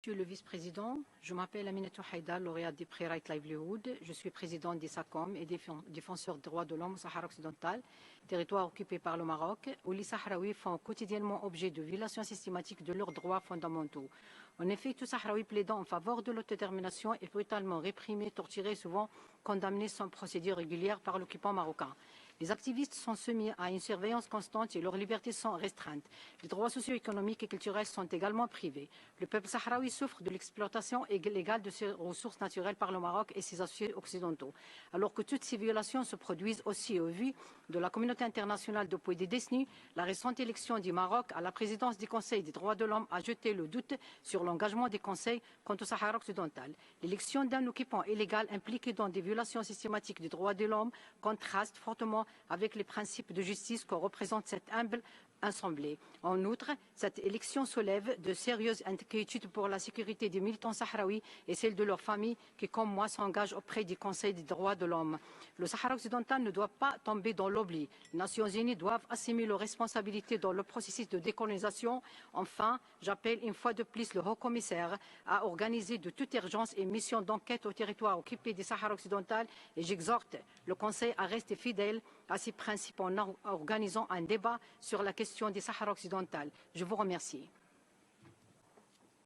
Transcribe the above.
Monsieur le vice-président, je m'appelle Aminatou Haïdar, lauréate des prix Right Livelihood. Je suis présidente des SACOM et défenseur des droits de l'homme au Sahara occidental, territoire occupé par le Maroc, où les Sahraouis font quotidiennement objet de violations systématiques de leurs droits fondamentaux. En effet, tout Sahraoui plaidant en faveur de l'autodétermination est brutalement réprimé, torturé, souvent condamné sans procédure régulière par l'occupant marocain. Les activistes sont soumis à une surveillance constante et leurs libertés sont restreintes. Les droits socio-économiques et culturels sont également privés. Le peuple sahraoui souffre de l'exploitation illégale de ses ressources naturelles par le Maroc et ses associés occidentaux. Alors que toutes ces violations se produisent aussi au vu de la communauté internationale depuis des décennies, la récente élection du Maroc à la présidence du Conseil des droits de l'homme a jeté le doute sur l'engagement des conseils quant au Sahara occidental. L'élection d'un occupant illégal impliqué dans des violations systématiques des droits de l'homme contraste fortement avec les principes de justice que représente cette humble assemblée. En outre, cette élection soulève de sérieuses inquiétudes pour la sécurité des militants sahraouis et celle de leurs familles qui, comme moi, s'engagent auprès du Conseil des droits de l'homme. Le Sahara occidental ne doit pas tomber dans l'oubli. Les Nations unies doivent assumer leurs responsabilités dans le processus de décolonisation. Enfin, j'appelle une fois de plus le haut-commissaire à organiser de toute urgence une mission d'enquête au territoire occupé du Sahara occidental et j'exhorte le Conseil à rester fidèle à ses principes en organisant un débat sur la question du Sahara occidental. Je vous remercie.